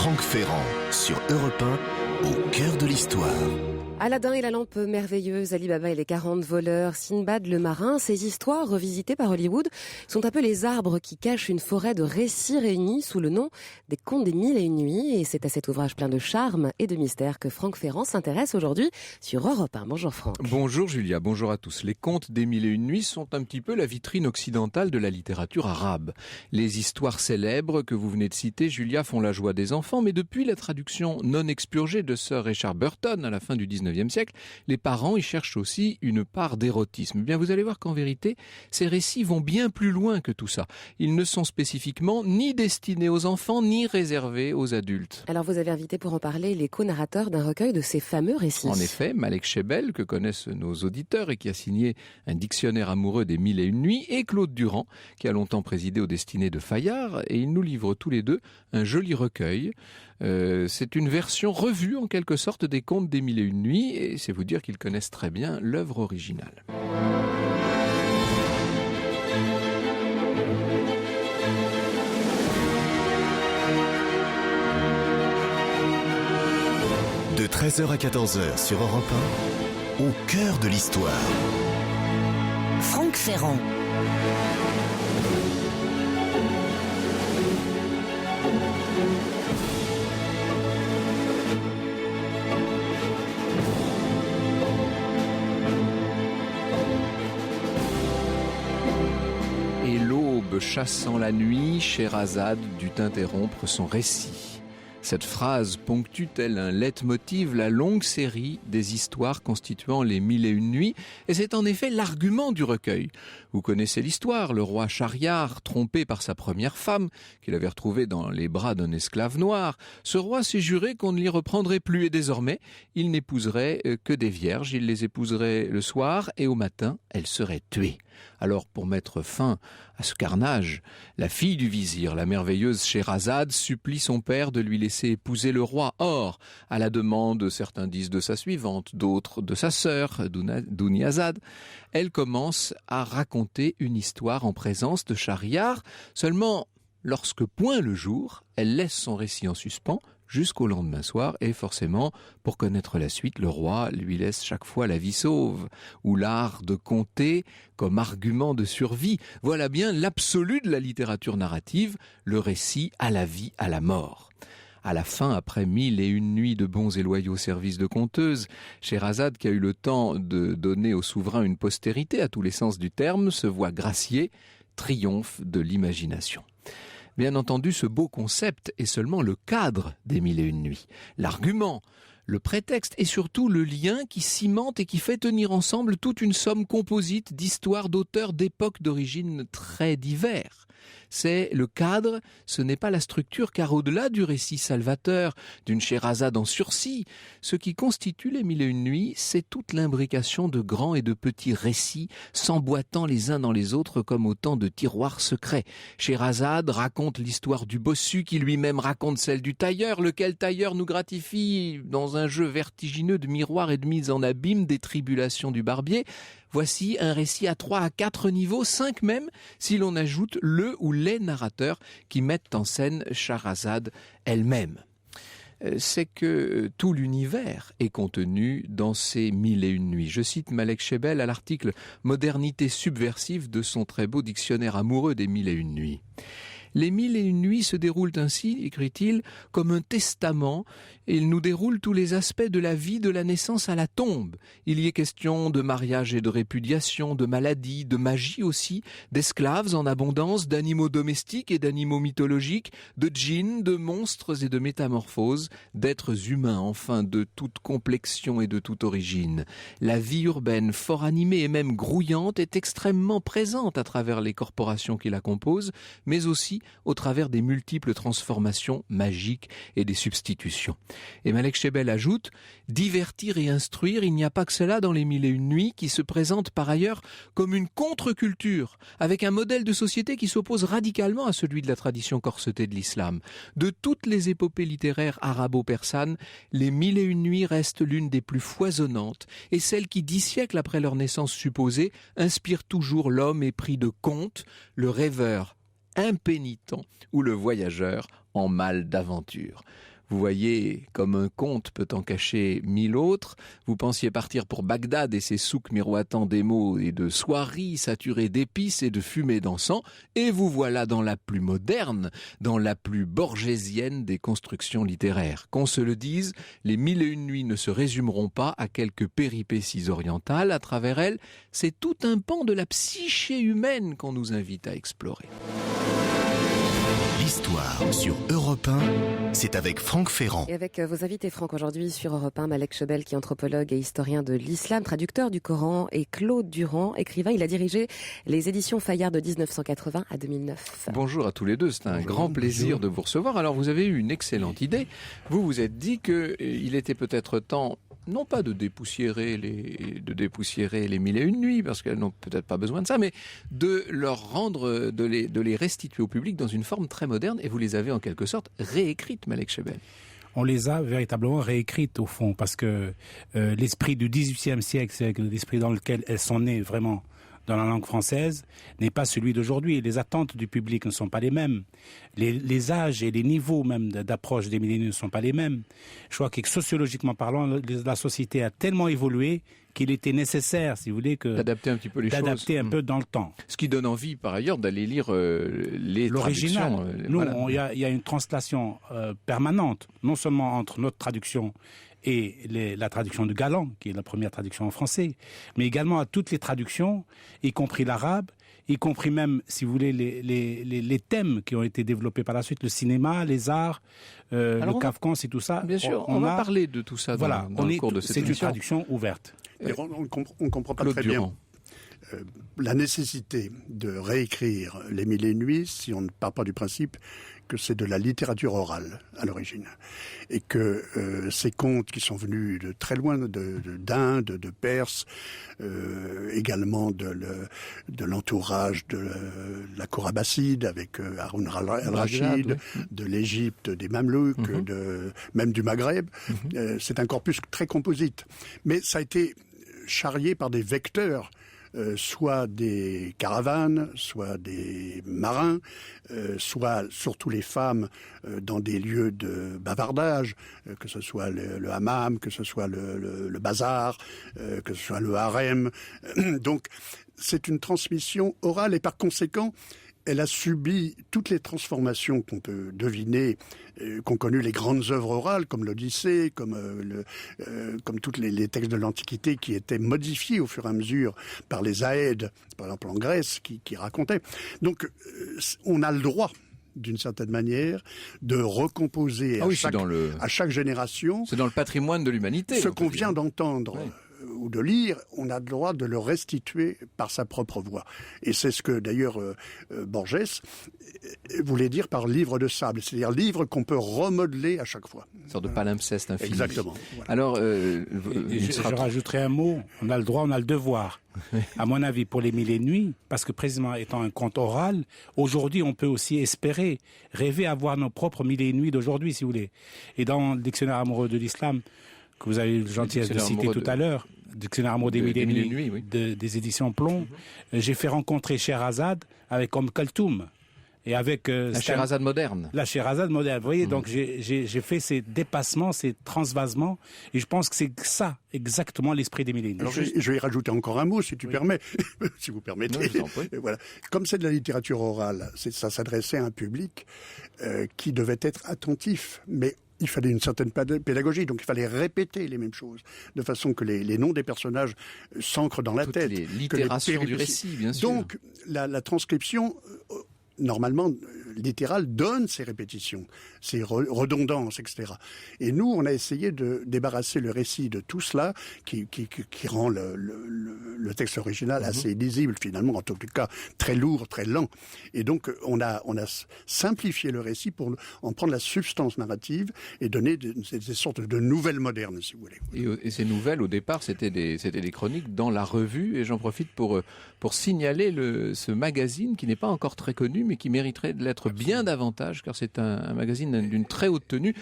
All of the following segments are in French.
Franck Ferrand sur Europe 1, au cœur de l'histoire. Aladdin et la lampe merveilleuse, Ali Baba et les 40 voleurs, Sinbad le marin, ces histoires revisitées par Hollywood sont un peu les arbres qui cachent une forêt de récits réunis sous le nom des Contes des Mille et Une Nuits. Et c'est à cet ouvrage plein de charme et de mystère que Franck Ferrand s'intéresse aujourd'hui sur Europe 1. Bonjour Franck. Bonjour Julia, bonjour à tous. Les Contes des Mille et Une Nuits sont un petit peu la vitrine occidentale de la littérature arabe. Les histoires célèbres que vous venez de citer, Julia, font la joie des enfants, mais depuis la traduction non expurgée de Sir Richard Burton à la fin du 19e siècle, les parents y cherchent aussi une part d'érotisme. Eh bien, vous allez voir qu'en vérité, ces récits vont bien plus loin que tout ça. Ils ne sont spécifiquement ni destinés aux enfants, ni réservés aux adultes. Alors vous avez invité pour en parler les co-narrateurs d'un recueil de ces fameux récits. En effet, Malek Chebel, que connaissent nos auditeurs et qui a signé un dictionnaire amoureux des Mille et Une Nuits, et Claude Durand, qui a longtemps présidé aux destinées de Fayard, et ils nous livrent tous les deux un joli recueil. C'est une version revue en quelque sorte des Contes des Mille et Une Nuits, et c'est vous dire qu'ils connaissent très bien l'œuvre originale. De 13h à 14h sur Europe 1, au cœur de l'histoire. Franck Ferrand. Et l'aube chassant la nuit, Scheherazade dut interrompre son récit. Cette phrase ponctue tel un leitmotiv la longue série des histoires constituant les Mille et Une Nuits, et c'est en effet l'argument du recueil. Vous connaissez l'histoire, le roi Schahriar, trompé par sa première femme, qu'il avait retrouvée dans les bras d'un esclave noir, ce roi s'est juré qu'on ne l'y reprendrait plus, et désormais, il n'épouserait que des vierges, il les épouserait le soir, et au matin, elles seraient tuées. Alors, pour mettre fin à ce carnage, la fille du vizir, la merveilleuse Scheherazade, supplie son père de lui laisser épouser le roi. Or, à la demande, certains disent de sa suivante, d'autres de sa sœur, Dunyazad, elle commence à raconter une histoire en présence de Schahriar. Seulement, lorsque point le jour, elle laisse son récit en suspens jusqu'au lendemain soir, et forcément, pour connaître la suite, le roi lui laisse chaque fois la vie sauve, ou l'art de conter comme argument de survie. Voilà bien l'absolu de la littérature narrative, le récit à la vie, à la mort. À la fin, après 1001 nuits de bons et loyaux services de conteuse, Scheherazade, qui a eu le temps de donner au souverain une postérité à tous les sens du terme, se voit graciée, triomphe de l'imagination. Bien entendu, ce beau concept est seulement le cadre des Mille et Une Nuits. L'argument, le prétexte et surtout le lien qui cimente et qui fait tenir ensemble toute une somme composite d'histoires d'auteurs d'époques d'origine très divers. C'est le cadre, ce n'est pas la structure, car au-delà du récit salvateur, d'une Scheherazade en sursis, ce qui constitue les Mille et Une Nuits, c'est toute l'imbrication de grands et de petits récits, s'emboîtant les uns dans les autres comme autant de tiroirs secrets. Scheherazade raconte l'histoire du bossu qui lui-même raconte celle du tailleur, lequel tailleur nous gratifie dans un jeu vertigineux de miroirs et de mise en abîme des tribulations du barbier. Voici un récit à 3 à 4 niveaux, 5 même, si l'on ajoute le ou les narrateurs qui mettent en scène Scheherazade elle-même. C'est que tout l'univers est contenu dans ces Mille et Une Nuits. Je cite Malek Chebel à l'article « Modernité subversive » de son très beau dictionnaire amoureux des Mille et Une Nuits. Les Mille et Une Nuits se déroulent ainsi, écrit-il, comme un testament, et il nous déroule tous les aspects de la vie de la naissance à la tombe. Il y est question de mariage et de répudiation, de maladie, de magie aussi, d'esclaves en abondance, d'animaux domestiques et d'animaux mythologiques, de djinns, de monstres et de métamorphoses, d'êtres humains, enfin de toute complexion et de toute origine. La vie urbaine, fort animée et même grouillante, est extrêmement présente à travers les corporations qui la composent, mais aussi au travers des multiples transformations magiques et des substitutions. Et Malek Chebel ajoute « Divertir et instruire, il n'y a pas que cela dans les Mille et Une Nuits qui se présente par ailleurs comme une contre-culture, avec un modèle de société qui s'oppose radicalement à celui de la tradition corsetée de l'islam. De toutes les épopées littéraires arabo-persanes, les Mille et Une Nuits restent l'une des plus foisonnantes, et celle qui, 10 siècles après leur naissance supposée, inspire toujours l'homme épris de contes, le rêveur impénitent ou le voyageur en mal d'aventure. Vous voyez, comme un conte peut en cacher 1000 autres, vous pensiez partir pour Bagdad et ses souks miroitant des mots et de soieries saturées d'épices et de fumée d'encens, et vous voilà dans la plus moderne, dans la plus borgésienne des constructions littéraires. Qu'on se le dise, les 1001 nuits ne se résumeront pas à quelques péripéties orientales. À travers elles, c'est tout un pan de la psyché humaine qu'on nous invite à explorer. L'histoire sur Europe 1, c'est avec Franck Ferrand. Et avec vos invités, Franck, aujourd'hui sur Europe 1, Malek Chebel, qui est anthropologue et historien de l'islam, traducteur du Coran, et Claude Durand, écrivain. Il a dirigé les éditions Fayard de 1980 à 2009. Bonjour à tous les deux, c'est un grand plaisir de vous recevoir. Alors vous avez eu une excellente idée. Vous vous êtes dit qu'il était peut-être temps, non pas de dépoussiérer les 1001 nuits, parce qu'elles n'ont peut-être pas besoin de ça, mais de leur rendre, de les restituer au public dans une forme très moderne, et vous les avez en quelque sorte réécrites, Malek Chebel. On les a véritablement réécrites au fond, parce que l'esprit du XVIIIe siècle, c'est l'esprit dans lequel elles sont nées vraiment dans la langue française, n'est pas celui d'aujourd'hui. Les attentes du public ne sont pas les mêmes. Les âges et les niveaux même d'approche des milléniaux ne sont pas les mêmes. Je crois que sociologiquement parlant, la société a tellement évolué qu'il était nécessaire, si vous voulez, d'adapter un petit peu les choses. D'adapter un peu dans le temps. Ce qui donne envie, par ailleurs, d'aller lire les l'original. traductions. Nous, il y a une translation permanente, non seulement entre notre traduction et la traduction de Galland, qui est la première traduction en français, mais également à toutes les traductions, y compris l'arabe, y compris même, si vous voulez, les thèmes qui ont été développés par la suite, le cinéma, les arts, le Kafkans et tout ça. Bien sûr, on va parler de tout ça dans le cours de cette émission. C'est une traduction ouverte. On ne comprend pas très bien la nécessité de réécrire les 1001 nuits si on ne part pas du principe que c'est de la littérature orale à l'origine et que ces contes qui sont venus de très loin, d'Inde, de Perse, également de l'entourage de la cour abbasside avec Haroun al-Rachid, de l'Égypte, des Mamelouks, même du Maghreb, c'est un corpus très composite. Mais ça a été charrié par des vecteurs, soit des caravanes, soit des marins, soit surtout les femmes dans des lieux de bavardage, que ce soit le hammam, que ce soit le bazar, que ce soit le harem. Donc c'est une transmission orale et par conséquent elle a subi toutes les transformations qu'on peut deviner, qu'ont connues les grandes œuvres orales, comme l'Odyssée, comme tous les textes de l'Antiquité qui étaient modifiés au fur et à mesure par les Aèdes, par exemple en Grèce, qui racontaient. Donc, on a le droit, d'une certaine manière, de recomposer à chaque génération. C'est dans le patrimoine de l'humanité. Ce qu'on vient d'entendre. Oui. Ou de lire, on a le droit de le restituer par sa propre voix. Et c'est ce que d'ailleurs Borges voulait dire par livre de sable, c'est-à-dire livre qu'on peut remodeler à chaque fois. Une sorte de palimpseste infini. Exactement. Voilà. Alors, je rajouterai un mot, on a le droit, on a le devoir. À mon avis, pour les 1001 nuits, parce que précisément étant un conte oral, aujourd'hui on peut aussi espérer, rêver à voir nos propres 1001 nuits d'aujourd'hui, si vous voulez. Et dans le dictionnaire amoureux de l'islam, que vous avez eu la gentillesse de citer tout à l'heure, Dictionnaire amoureux des 1001 nuits, oui. Des éditions Plomb, j'ai fait rencontrer Scheherazade avec Kaltoum. Et avec la Scheherazade moderne. La Scheherazade moderne. Vous voyez, donc j'ai fait ces dépassements, ces transvasements, et je pense que c'est ça, exactement l'esprit des 1001 nuits. Alors je vais y rajouter encore un mot, si tu permets, si vous permettez. Non, je vous en prie. Voilà. Comme c'est de la littérature orale, ça s'adressait à un public qui devait être attentif, mais il fallait une certaine pédagogie, donc il fallait répéter les mêmes choses, de façon que les noms des personnages s'ancrent dans la tête. Les littérations du récit, bien sûr. Donc, la transcription, normalement, littérale, donne ces répétitions, ces redondances, etc. Et nous, on a essayé de débarrasser le récit de tout cela, qui rend le texte original assez lisible, finalement, en tout cas, très lourd, très lent. Et donc, on a simplifié le récit pour en prendre la substance narrative et donner des sortes de nouvelles modernes, si vous voulez. Et ces nouvelles, au départ, c'était des chroniques dans la revue, et j'en profite pour signaler ce magazine qui n'est pas encore très connu, mais qui mériterait de l'être bien davantage, car c'est un magazine d'une très haute tenue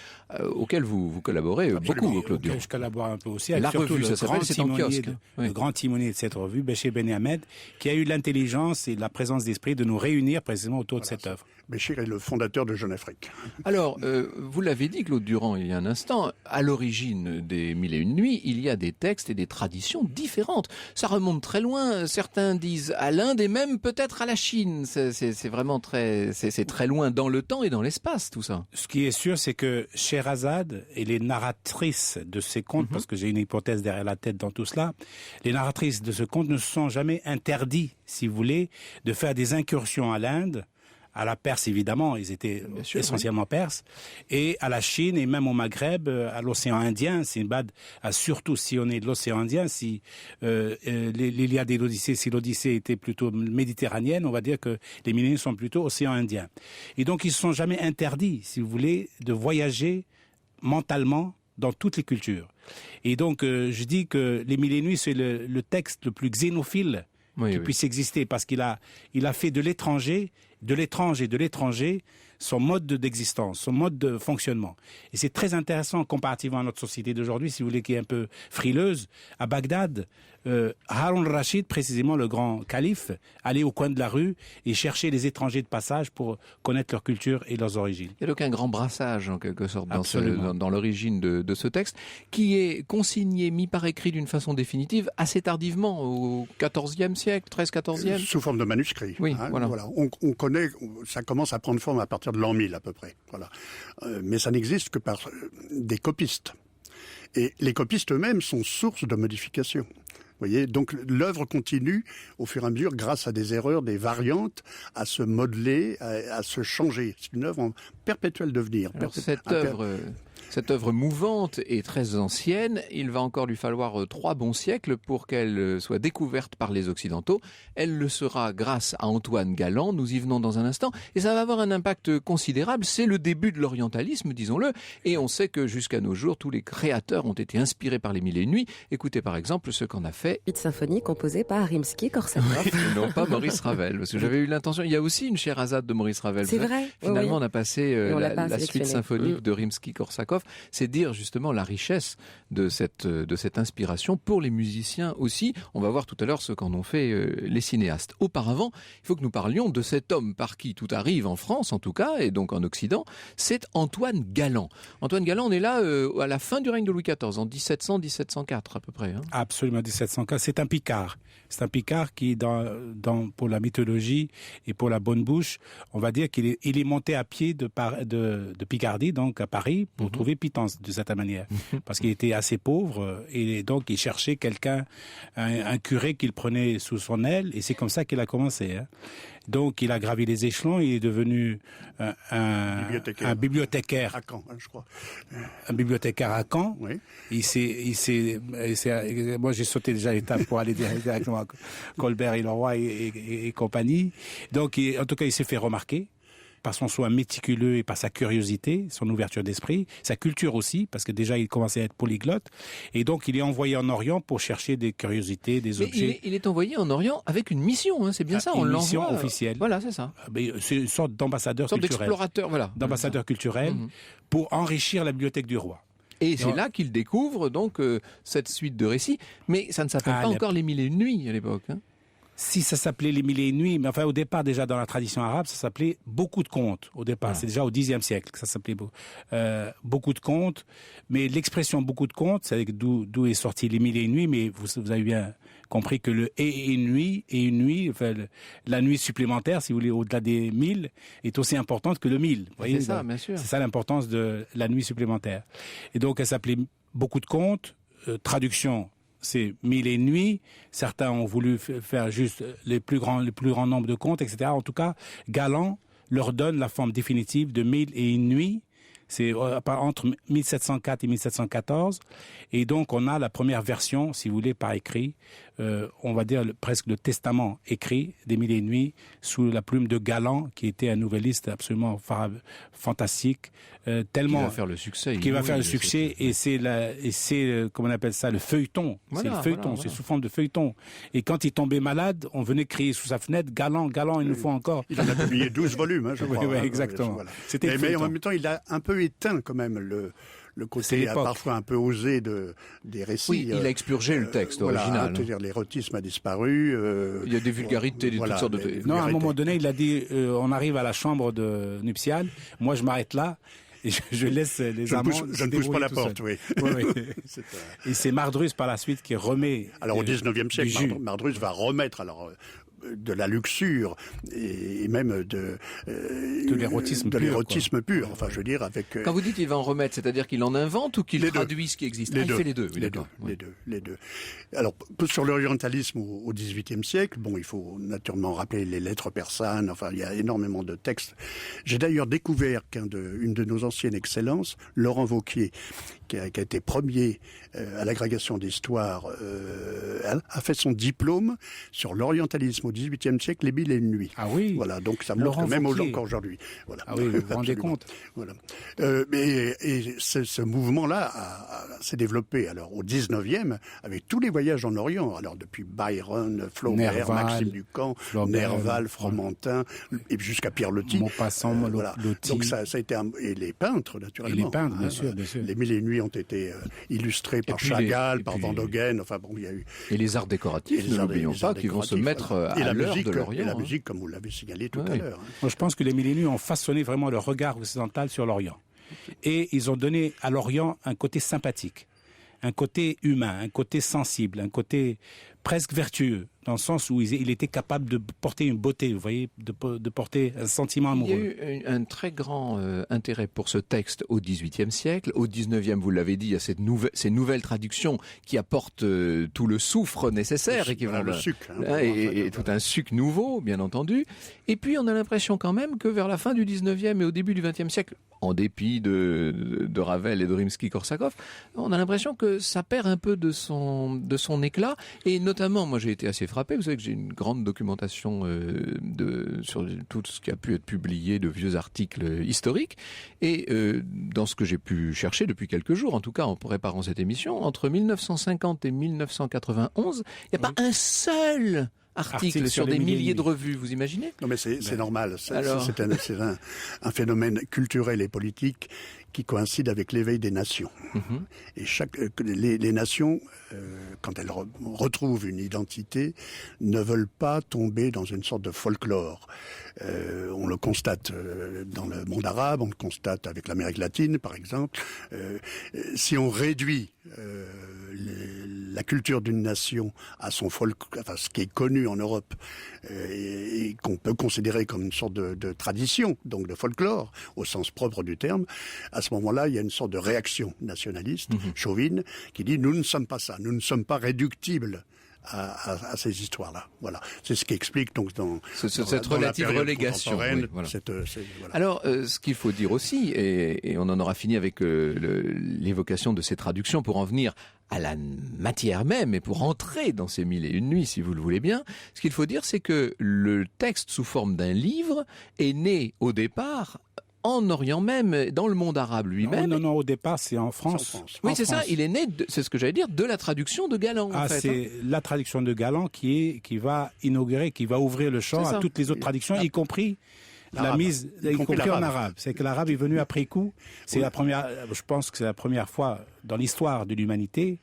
auquel vous collaborez beaucoup, Claude Durand. Je collabore un peu aussi. La revue, ça s'appelle, c'est en kiosque. Le grand timonier de cette revue, Béché Ben Ahmed, qui a eu l'intelligence et la présence d'esprit de nous réunir précisément autour de cette œuvre. Béchir est le fondateur de Jeune Afrique. Alors, vous l'avez dit, Claude Durand, il y a un instant, à l'origine des Mille et une nuits, il y a des textes et des traditions différentes. Ça remonte très loin. Certains disent à l'Inde et même peut-être à la Chine. C'est vraiment c'est très loin dans le temps et dans l'espace, tout ça. Ce qui est sûr, c'est que Scheherazade et les narratrices de ces contes, parce que j'ai une hypothèse derrière la tête dans tout cela, les narratrices de ce conte ne se sont jamais interdits, si vous voulez, de faire des incursions à l'Inde, à la Perse évidemment, ils étaient essentiellement perses, et à la Chine et même au Maghreb, à l'océan Indien. Sinbad a surtout sillonné de l'océan Indien. Si l'Iliade et l'Odyssée, si l'Odyssée était plutôt méditerranéenne, on va dire que les Mille et une nuits sont plutôt océan Indien. Et donc ils ne se sont jamais interdits, si vous voulez, de voyager mentalement dans toutes les cultures. Et donc je dis que les Mille et une nuits, c'est le texte le plus xénophile qui puisse exister, parce qu'il a fait de l'étrange et de l'étranger son mode d'existence, son mode de fonctionnement. Et c'est très intéressant comparativement à notre société d'aujourd'hui, si vous voulez, qui est un peu frileuse. À Bagdad, Harun al-Rachid, précisément le grand calife, allait au coin de la rue et cherchait les étrangers de passage pour connaître leur culture et leurs origines. Il y a donc un grand brassage, en quelque sorte, dans l'origine de ce texte, qui est consigné, mis par écrit d'une façon définitive, assez tardivement, au XIVe siècle, XIIIe. Sous forme de manuscrit. Oui, voilà. On connaît, ça commence à prendre forme à partir de l'an 1000 à peu près. Voilà. Mais ça n'existe que par des copistes. Et les copistes eux-mêmes sont source de modifications. Vous voyez, donc l'œuvre continue au fur et à mesure, grâce à des erreurs, des variantes, à se modeler, à se changer. C'est une œuvre en perpétuel devenir. Cette œuvre mouvante et très ancienne, il va encore lui falloir 3 bons siècles pour qu'elle soit découverte par les Occidentaux. Elle le sera grâce à Antoine Galland, nous y venons dans un instant, et ça va avoir un impact considérable. C'est le début de l'orientalisme, disons-le, et on sait que jusqu'à nos jours, tous les créateurs ont été inspirés par les Mille et une nuits. Écoutez par exemple ce qu'en a fait... Une symphonie composée par Rimsky-Korsakov. Oui, non pas Maurice Ravel, parce que j'avais eu l'intention... Il y a aussi une Scheherazade de Maurice Ravel. C'est vrai. Finalement, on a passé la suite symphonique de Rimsky-Korsakov. C'est dire justement la richesse de cette inspiration pour les musiciens aussi. On va voir tout à l'heure ce qu'en ont fait les cinéastes. Auparavant, il faut que nous parlions de cet homme par qui tout arrive en France en tout cas, et donc en Occident, c'est Antoine Galland. Antoine Galland, on est là à la fin du règne de Louis XIV, en 1700-1704 à peu près. Hein. Absolument, 1704. C'est un Picard. C'est un Picard qui, pour la mythologie et pour la bonne bouche, on va dire qu'il est monté à pied de Picardie, donc à Paris, pour trouver Pitance, de cette manière. Parce qu'il était assez pauvre, et donc il cherchait quelqu'un, un curé qu'il prenait sous son aile, et c'est comme ça qu'il a commencé. Hein. Donc il a gravi les échelons, il est devenu un bibliothécaire à Caen, je crois. Un bibliothécaire à Caen. Oui. Moi j'ai sauté déjà l'étape pour aller directement à Colbert et Leroy et compagnie. Donc en tout cas il s'est fait remarquer par son soin méticuleux et par sa curiosité, son ouverture d'esprit, sa culture aussi, parce que déjà il commençait à être polyglotte, et donc il est envoyé en Orient pour chercher des curiosités, des objets. Il est envoyé en Orient avec une mission, hein, c'est bien ça, on l'envoie. Une mission officielle. Voilà, c'est ça. C'est une sorte d'ambassadeur culturel. D'explorateur, voilà. D'ambassadeur culturel pour enrichir la bibliothèque du roi. Et c'est là qu'il découvre donc cette suite de récits, mais ça ne s'appelle pas encore les Mille et une nuits à l'époque. Hein. Si ça s'appelait les Mille et une nuits, mais enfin au départ déjà dans la tradition arabe, ça s'appelait beaucoup de contes. Au départ, c'est déjà au Xe siècle que ça s'appelait beaucoup de contes. Mais l'expression beaucoup de contes, c'est d'où est sorti les Mille et une nuits. Mais vous avez bien compris que le et une nuit, enfin la nuit supplémentaire, si vous voulez, au-delà des 1000, est aussi importante que le 1000. Vous voyez, c'est ça, bien sûr. C'est ça l'importance de la nuit supplémentaire. Et donc elle s'appelait beaucoup de contes. Traduction. C'est Mille et une nuits. Certains ont voulu faire juste les plus grands nombres de contes, etc. En tout cas, Galland leur donne la forme définitive de Mille et une nuits. C'est entre 1704 et 1714. Et donc, on a la première version, si vous voulez, par écrit, on va dire presque le testament écrit des Mille et une nuits sous la plume de Galland, qui était un nouvelliste absolument fantastique, tellement... Qui va faire le succès. Qui va faire le succès, et c'est comment on appelle ça, le feuilleton. Voilà, c'est le feuilleton, c'est sous forme de feuilleton. Et quand il tombait malade, on venait crier sous sa fenêtre, Galland, il nous faut encore. Il en a publié 12 volumes, je crois. Oui, exactement. Voilà. Mais en même temps, il a un peu éteint quand même le côté parfois un peu osé des récits. Oui, il a expurgé le texte original. C'est-à-dire l'érotisme a disparu. Il y a des vulgarités, toutes sortes de... Non, à un moment donné, il a dit on arrive à la chambre nuptiale, moi je m'arrête là. Et je laisse les amants. Je ne pousse pas la porte, oui. Et c'est Mardrus par la suite qui remet. Alors au 19e siècle, Mardrus va remettre de la luxure et même de l'érotisme pur. Enfin, je veux dire avec. Quand vous dites il va en remettre, c'est-à-dire qu'il en invente ou qu'il traduit ce qui existe. Il fait les deux. Les deux. Alors sur l'orientalisme au XVIIIe siècle, il faut naturellement rappeler les lettres persanes. Enfin, il y a énormément de textes. J'ai d'ailleurs découvert qu'une de nos anciennes excellences, Laurent Wauquiez, qui a été premier à l'agrégation d'histoire, a fait son diplôme sur l'orientalisme au XVIIIe siècle, les 1000 et une nuits. Ah oui. Voilà, donc ça montre même encore aujourd'hui. Voilà. Ah oui, vous vous rendez compte. Voilà. Et ce mouvement-là s'est développé alors au 19e avec tous les voyages en Orient. Alors depuis Byron, Flaubert, Maxime Ducamp, Nerval, Fromentin, et jusqu'à Pierre Loti. Maupassant, Loti. Donc ça a été et les peintres naturellement. Et les peintres, bien sûr. Les 1000 et une nuits ont été illustrés par Chagall, par Van Gogh. Enfin il y a eu. Et les arts décoratifs, ne l'oublions pas, qui vont se mettre à l'heure de l'Orient. Et la musique, comme vous l'avez signalé tout à l'heure. Moi, je pense que les 1000 et une nuits ont façonné vraiment le regard occidental sur l'Orient. Et ils ont donné à l'Orient un côté sympathique, un côté humain, un côté sensible, un côté presque vertueux, dans le sens où il était capable de porter une beauté, vous voyez, de porter un sentiment amoureux. Il y a eu un très grand intérêt pour ce texte au XVIIIe siècle. Au XIXe, vous l'avez dit, il y a ces nouvelles traductions qui apportent tout le soufre nécessaire. Le sucre. Et tout un sucre nouveau, bien entendu. Et puis, on a l'impression quand même que vers la fin du XIXe et au début du XXe siècle, en dépit de Ravel et de Rimsky-Korsakov, on a l'impression que ça perd un peu de son éclat. Et notamment, moi j'ai été assez frappé, vous savez que j'ai une grande documentation sur tout ce qui a pu être publié de vieux articles historiques. Et dans ce que j'ai pu chercher depuis quelques jours, en tout cas en préparant cette émission, entre 1950 et 1991, il n'y a pas un seul articles sur des milliers de revues, vous imaginez? Non mais c'est normal, c'est un phénomène culturel et politique qui coïncide avec l'éveil des nations. Et les nations, quand elles retrouvent une identité, ne veulent pas tomber dans une sorte de folklore. On le constate dans le monde arabe, on le constate avec l'Amérique latine, par exemple. Si on réduit la culture d'une nation à son ce qui est connu en Europe et qu'on peut considérer comme une sorte de tradition, donc de folklore au sens propre du terme, à ce moment-là, il y a une sorte de réaction nationaliste, chauvine, qui dit nous ne sommes pas ça, nous ne sommes pas réductibles à ces histoires-là. Voilà, c'est ce qui explique donc cette relative relégation. Oui, voilà. Alors, ce qu'il faut dire aussi, et on en aura fini avec l'évocation de ces traductions pour en venir à la matière même et pour entrer dans ces 1000 et une nuits, si vous le voulez bien, ce qu'il faut dire, c'est que le texte sous forme d'un livre est né au départ en Orient même, dans le monde arabe lui-même. Non, au départ, c'est en France. Oui, c'est ça, il est né, c'est ce que j'allais dire, de la traduction de Galland, en fait. C'est la traduction de Galland qui va inaugurer, qui va ouvrir le champ à toutes les autres traductions, y compris la mise, y compris en arabe. C'est que l'arabe est venu après coup. C'est la première, je pense que c'est la première fois dans l'histoire de l'humanité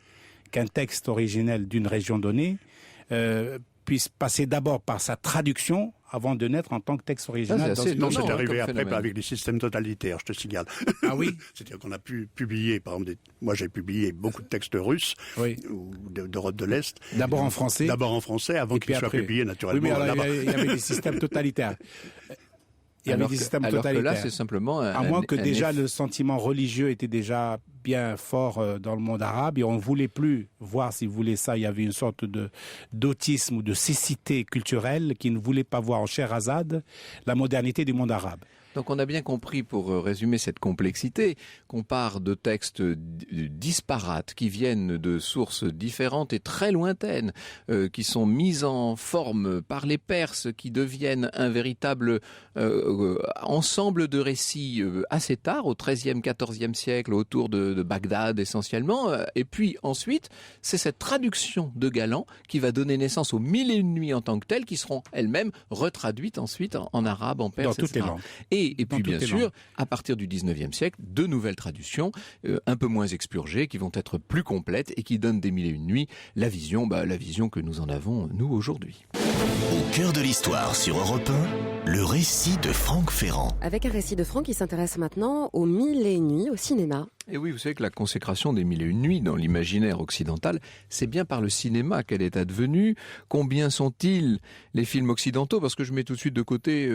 qu'un texte originel d'une région donnée puisse passer d'abord par sa traduction avant de naître en tant que texte original. C'est arrivé après avec les systèmes totalitaires, je te signale. Ah oui. C'est-à-dire qu'on a pu publier, par exemple, moi j'ai publié beaucoup de textes russes ou d'Europe de l'Est. D'abord en français. Avant qu'ils soient publiés naturellement. Oui, mais alors, il y avait des systèmes totalitaires. Alors que là, c'est simplement à moins que déjà le sentiment religieux était déjà bien fort dans le monde arabe et on ne voulait plus voir, si vous voulez ça, il y avait une sorte d'autisme ou de cécité culturelle qui ne voulait pas voir en Scheherazade la modernité du monde arabe. Donc on a bien compris, pour résumer cette complexité, qu'on part de textes disparates, qui viennent de sources différentes et très lointaines, qui sont mises en forme par les Perses, qui deviennent un véritable ensemble de récits assez tard, au XIIIe, XIVe siècle, autour de Bagdad essentiellement. Et puis ensuite, c'est cette traduction de Galland qui va donner naissance aux 1000 et une nuits en tant que telles, qui seront elles-mêmes retraduites ensuite en arabe, en perse, dans toutes les langues. Et Et puis bien sûr, à partir du 19e siècle, de nouvelles traductions, un peu moins expurgées, qui vont être plus complètes et qui donnent des Mille et une nuits la vision que nous en avons, nous, aujourd'hui. Au cœur de l'histoire sur Europe 1, le récit de Franck Ferrand. Avec un récit de Franck qui s'intéresse maintenant aux Mille et une nuits au cinéma. Et oui, vous savez que la consécration des Mille et une nuits dans l'imaginaire occidental, c'est bien par le cinéma qu'elle est advenue. Combien sont-ils les films occidentaux? Parce que je mets tout de suite de côté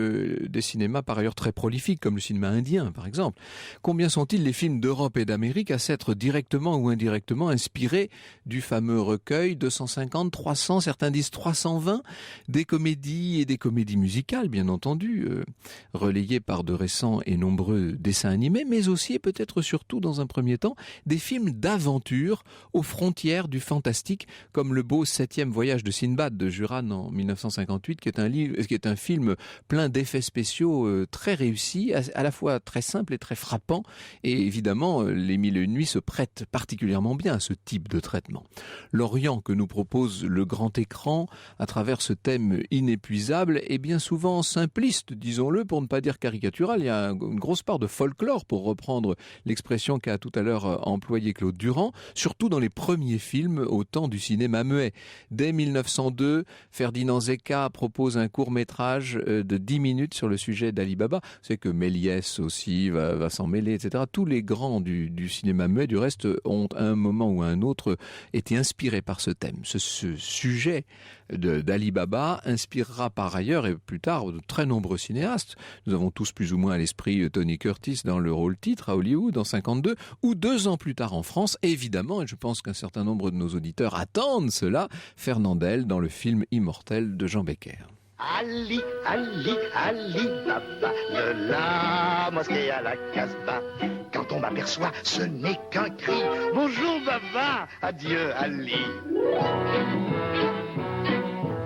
des cinémas par ailleurs très prolifiques, comme le cinéma indien par exemple. Combien sont-ils les films d'Europe et d'Amérique à s'être directement ou indirectement inspirés du fameux recueil 250, 300, certains disent 320, des comédies et des comédies musicales, bien entendu, relayées par de récents et nombreux dessins animés, mais aussi et peut-être surtout dans un premier temps, des films d'aventure aux frontières du fantastique, comme le beau 7e voyage de Sinbad de Juran en 1958, qui est un film plein d'effets spéciaux très réussis, à la fois très simple et très frappant. Et évidemment, les Mille et une nuits se prêtent particulièrement bien à ce type de traitement. L'Orient que nous propose le grand écran à travers ce thème inépuisable est bien souvent simpliste, disons-le, pour ne pas dire caricatural. Il y a une grosse part de folklore, pour reprendre l'expression qu'a tout à l'heure employé Claude Durand, surtout dans les premiers films au temps du cinéma muet. Dès 1902, Ferdinand Zecca propose un court-métrage de 10 minutes sur le sujet d'Ali Baba. C'est que Méliès aussi va s'en mêler, etc. Tous les grands du cinéma muet, du reste, ont à un moment ou à un autre été inspirés par ce thème. Ce sujet d'Ali Baba inspirera par ailleurs et plus tard de très nombreux cinéastes. Nous avons tous plus ou moins à l'esprit Tony Curtis dans le rôle titre à Hollywood en 52, ou 2 ans plus tard en France, évidemment, et je pense qu'un certain nombre de nos auditeurs attendent cela, Fernandel dans le film immortel de Jean Becker. Ali, Ali, Ali Baba, de la mosquée à la Casbah. Quand on m'aperçoit, ce n'est qu'un cri. Bonjour Baba, adieu Ali.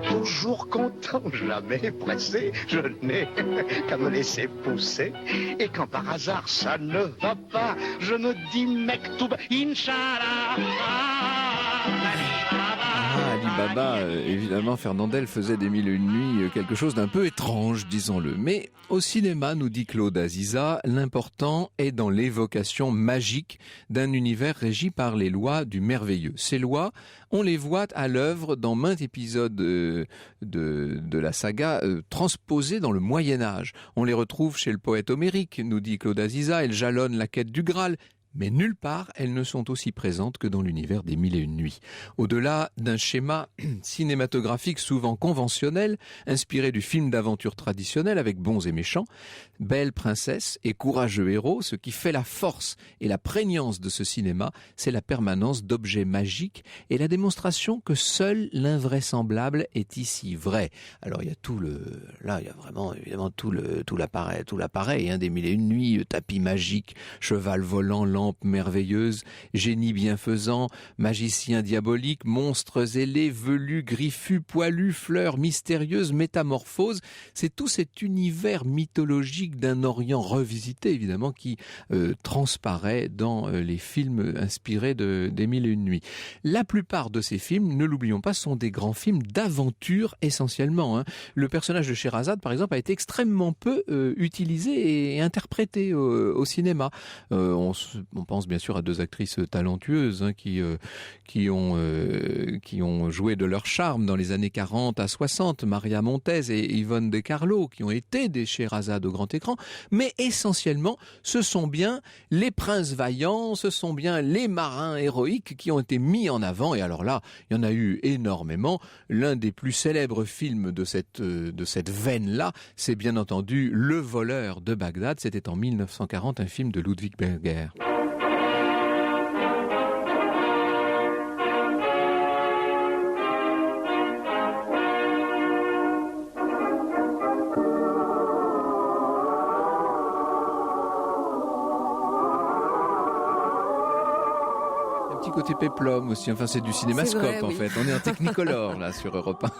Toujours content, jamais pressé, je n'ai qu'à me laisser pousser. Et quand par hasard ça ne va pas, je me dis Mektoub, Inch'Allah. Ali Baba, évidemment, Fernandel faisait des Mille et une nuits quelque chose d'un peu étrange, disons-le. Mais au cinéma, nous dit Claude Aziza, l'important est dans l'évocation magique d'un univers régi par les lois du merveilleux. Ces lois, on les voit à l'œuvre dans maints épisodes de la saga transposés dans le Moyen-Âge. On les retrouve chez le poète homérique, nous dit Claude Aziza, elles jalonnent la quête du Graal. Mais nulle part, elles ne sont aussi présentes que dans l'univers des Mille et une nuits. Au-delà d'un schéma cinématographique souvent conventionnel, inspiré du film d'aventure traditionnel avec bons et méchants, belles princesses et courageux héros, ce qui fait la force et la prégnance de ce cinéma, c'est la permanence d'objets magiques et la démonstration que seul l'invraisemblable est ici vrai. Alors il y a vraiment évidemment tout l'appareil des Mille et une nuits, tapis magique, cheval volant, lampe merveilleuse, génie bienfaisant, magicien diabolique, monstres ailés, velus, griffus, poilus, fleurs mystérieuses, métamorphoses. C'est tout cet univers mythologique d'un Orient revisité, évidemment, qui transparaît dans les films inspirés des Mille et une nuits. La plupart de ces films, ne l'oublions pas, sont des grands films d'aventure essentiellement. Le personnage de Sherazade, par exemple, a été extrêmement peu utilisé et interprété au cinéma. On pense bien sûr à 2 actrices talentueuses qui ont joué de leur charme dans les années 40 à 60, Maria Montez et Yvonne De Carlo, qui ont été des Sherazades au grand écran, mais essentiellement, ce sont bien les princes vaillants, ce sont bien les marins héroïques qui ont été mis en avant, et alors là, il y en a eu énormément. L'un des plus célèbres films de cette veine-là, c'est bien entendu Le voleur de Bagdad, c'était en 1940, un film de Ludwig Berger. Côté péplum aussi, enfin c'est du cinémascope vrai, en oui. fait, on est en Technicolor là sur Europe 1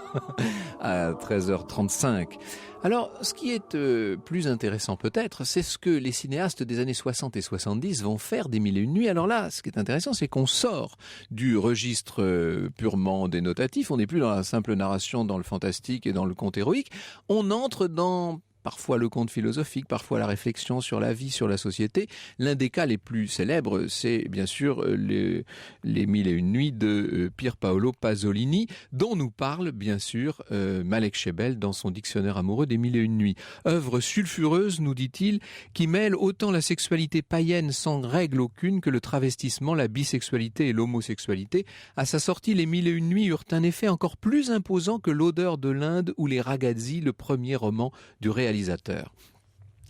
à 13h35. Alors ce qui est plus intéressant peut-être, c'est ce que les cinéastes des années 60 et 70 vont faire des Mille et une nuits. Alors là, ce qui est intéressant, c'est qu'on sort du registre purement dénotatif, on n'est plus dans la simple narration, dans le fantastique et dans le conte héroïque, on entre dans parfois le conte philosophique, parfois la réflexion sur la vie, sur la société. L'un des cas les plus célèbres, c'est bien sûr les 1001 nuits de Pier Paolo Pasolini, dont nous parle bien sûr Malek Chebel dans son dictionnaire amoureux des 1001 nuits. Œuvre sulfureuse, nous dit-il, qui mêle autant la sexualité païenne sans règle aucune que le travestissement, la bisexualité et l'homosexualité. À sa sortie, les 1001 nuits eurent un effet encore plus imposant que l'odeur de l'Inde ou les ragazzi, le premier roman du réalisateur.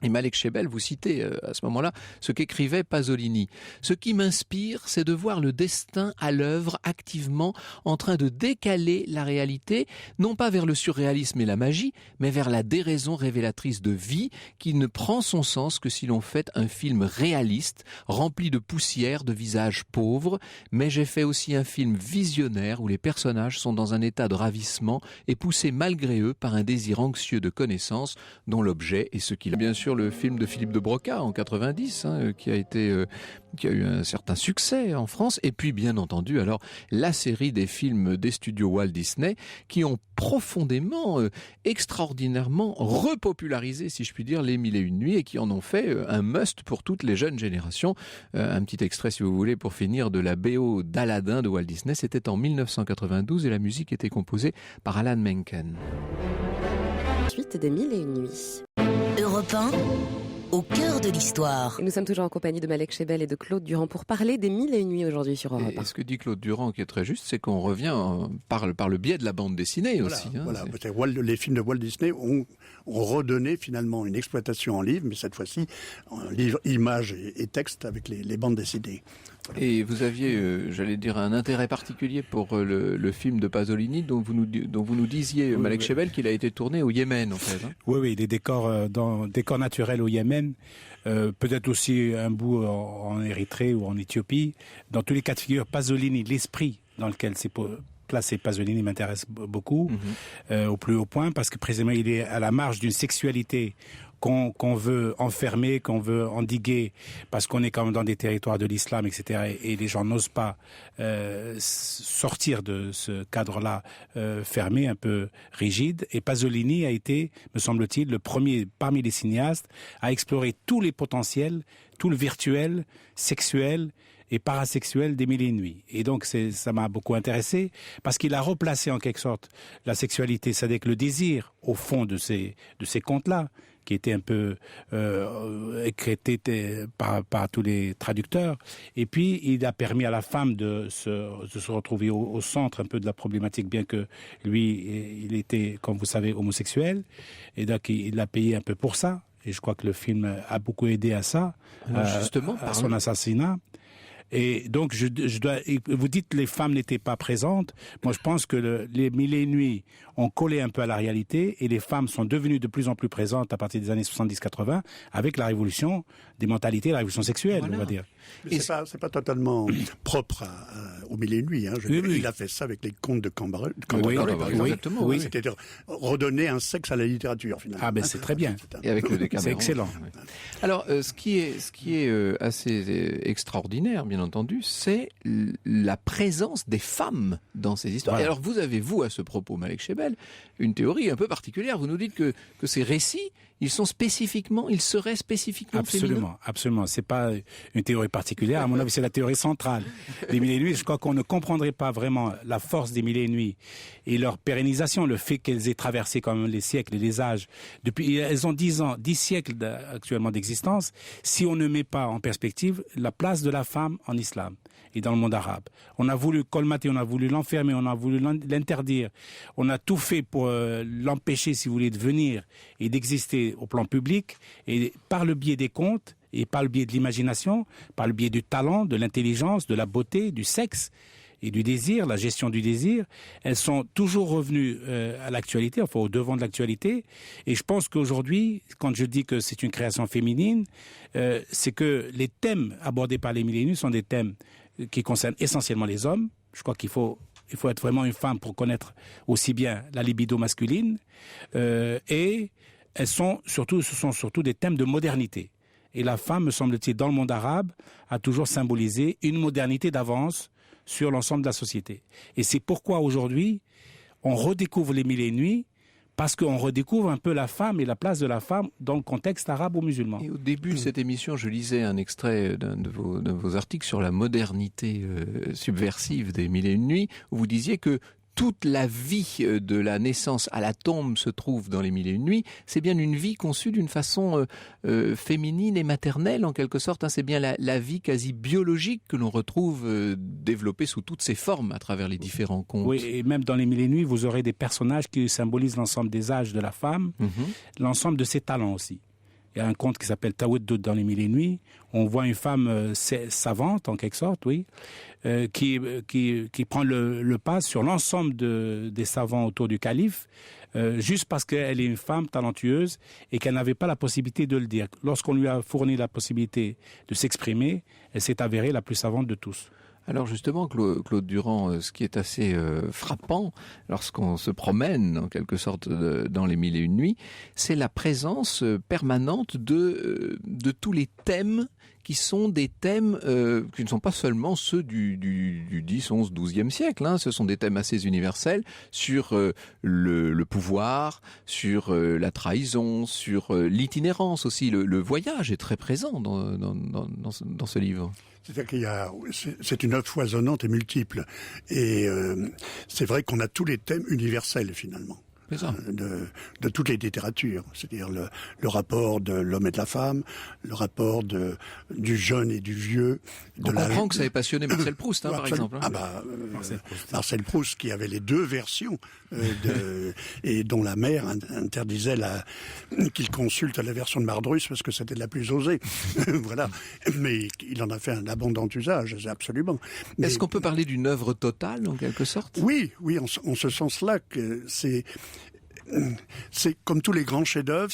Et Malek Chebel, vous citez à ce moment-là ce qu'écrivait Pasolini. Ce qui m'inspire, c'est de voir le destin à l'œuvre activement en train de décaler la réalité, non pas vers le surréalisme et la magie, mais vers la déraison révélatrice de vie qui ne prend son sens que si l'on fait un film réaliste, rempli de poussière, de visages pauvres. Mais j'ai fait aussi un film visionnaire où les personnages sont dans un état de ravissement et poussés malgré eux par un désir anxieux de connaissance dont l'objet est ce qu'il a. Bien sûr, le film de Philippe de Broca en 90, qui a eu un certain succès en France, et puis bien entendu alors la série des films des studios Walt Disney qui ont profondément, extraordinairement repopularisé, si je puis dire, les 1001 nuits et qui en ont fait un must pour toutes les jeunes générations. Un petit extrait, si vous voulez, pour finir, de la BO d'Aladin de Walt Disney. C'était en 1992 et la musique était composée par Alan Menken. Suite des 1001 nuits. Europe 1, au cœur de l'histoire. Et nous sommes toujours en compagnie de Malek Chebel et de Claude Durand pour parler des 1001 nuits aujourd'hui sur Europe 1. Et ce que dit Claude Durand, qui est très juste, c'est qu'on revient par le biais de la bande dessinée aussi. Les films de Walt Disney ont redonné finalement une exploitation en livre, mais cette fois-ci en livre, images et texte avec les bandes dessinées. Voilà. Et vous aviez, j'allais dire, un intérêt particulier pour le film de Pasolini dont vous nous disiez, Malek Chebel, qu'il a été tourné au Yémen, en fait. Oui, des décors naturels au Yémen, peut-être aussi un bout en Érythrée ou en Éthiopie. Dans tous les cas de figure, Pasolini, l'esprit dans lequel c'est placé Pasolini m'intéresse beaucoup, au plus haut point, parce que précisément il est à la marge d'une sexualité qu'on veut enfermer, qu'on veut endiguer, parce qu'on est quand même dans des territoires de l'islam, etc. Et les gens n'osent pas sortir de ce cadre-là fermé, un peu rigide. Et Pasolini a été, me semble-t-il, le premier parmi les cinéastes à explorer tous les potentiels, tout le virtuel, sexuel et parasexuel des 1001 nuits. Et donc ça m'a beaucoup intéressé parce qu'il a replacé en quelque sorte la sexualité, c'est-à-dire que le désir au fond de ces contes-là, qui était un peu écrété par tous les traducteurs. Et puis, il a permis à la femme de se retrouver au centre un peu de la problématique, bien que lui, il était, comme vous savez, homosexuel. Et donc, il l'a payé un peu pour ça. Et je crois que le film a beaucoup aidé à ça, justement, à son assassinat. Et donc, vous dites que les femmes n'étaient pas présentes. Moi, je pense que les 1001 nuits ont collé un peu à la réalité et les femmes sont devenues de plus en plus présentes à partir des années 70-80 avec la révolution des mentalités, la révolution sexuelle, on va dire. Mais c'est pas totalement propre aux 1001 nuits. Il a fait ça avec les contes de Canterbury, exactement. Oui. C'est-à-dire redonner un sexe à la littérature, finalement. Ah ben c'est très bien. Et avec le Décaméron. C'est excellent. Alors, ce qui est assez extraordinaire, bien entendu, c'est la présence des femmes dans ces histoires. Voilà. Et alors, vous, à ce propos, Malek Chebel, une théorie un peu particulière. Vous nous dites que ces récits, ils seraient spécifiquement féminins. Absolument. C'est pas une théorie particulière. À mon avis, c'est la théorie centrale des 1001 nuits. Je crois qu'on ne comprendrait pas vraiment la force des 1001 nuits et leur pérennisation, le fait qu'elles aient traversé quand même les siècles et les âges. Elles ont 10 siècles actuellement d'existence. Si on ne met pas en perspective la place de la femme en islam et dans le monde arabe. On a voulu colmater, on a voulu l'enfermer, on a voulu l'interdire. On a tout fait pour l'empêcher, si vous voulez, de venir et d'exister au plan public. Et par le biais des contes, et par le biais de l'imagination, par le biais du talent, de l'intelligence, de la beauté, du sexe et du désir, la gestion du désir, elles sont toujours revenues à l'actualité, enfin au devant de l'actualité. Et je pense qu'aujourd'hui, quand je dis que c'est une création féminine, c'est que les thèmes abordés par les 1001 nuits sont des thèmes qui concernent essentiellement les hommes. Je crois qu'il faut être vraiment une femme pour connaître aussi bien la libido masculine. Et ce sont surtout des thèmes de modernité. Et la femme, me semble-t-il, dans le monde arabe, a toujours symbolisé une modernité d'avance sur l'ensemble de la société. Et c'est pourquoi aujourd'hui, on redécouvre les 1001 nuits parce qu'on redécouvre un peu la femme et la place de la femme dans le contexte arabe ou musulman. Et au début de cette émission, je lisais un extrait d'un de vos articles sur la modernité subversive des Mille et une nuits, où vous disiez que toute la vie de la naissance à la tombe se trouve dans les Mille et une nuits. C'est bien une vie conçue d'une façon féminine et maternelle, en quelque sorte. Hein. C'est bien la vie quasi biologique que l'on retrouve développée sous toutes ses formes à travers les différents contes. Oui, et même dans les Mille et une nuits, vous aurez des personnages qui symbolisent l'ensemble des âges de la femme, l'ensemble de ses talents aussi. Il y a un conte qui s'appelle Tawaddud dans les Mille et une nuits. On voit une femme savante, en quelque sorte, oui, qui prend le pas sur l'ensemble des savants autour du calife, juste parce qu'elle est une femme talentueuse et qu'elle n'avait pas la possibilité de le dire. Lorsqu'on lui a fourni la possibilité de s'exprimer, elle s'est avérée la plus savante de tous. Alors justement, Claude Durand, ce qui est assez frappant lorsqu'on se promène en quelque sorte dans les Mille et une nuits, c'est la présence permanente de tous les thèmes qui sont des thèmes qui ne sont pas seulement ceux du 10, 11, 12e siècle. Hein. Ce sont des thèmes assez universels sur le pouvoir, sur la trahison, sur l'itinérance aussi. Le voyage est très présent dans ce livre. C'est-à-dire c'est une œuvre foisonnante et multiple. Et c'est vrai qu'on a tous les thèmes universels, finalement. De toutes les littératures, c'est-à-dire le rapport de l'homme et de la femme, le rapport du jeune et du vieux. On comprend que ça ait passionné Marcel Proust, par exemple. Marcel Proust qui avait les deux versions et dont la mère interdisait qu'il consulte la version de Mardrus parce que c'était la plus osée. Voilà. Mais il en a fait un abondant usage, absolument. Est-ce qu'on peut parler d'une œuvre totale, en quelque sorte ? Oui, en ce sens-là que c'est comme tous les grands chefs-d'œuvre,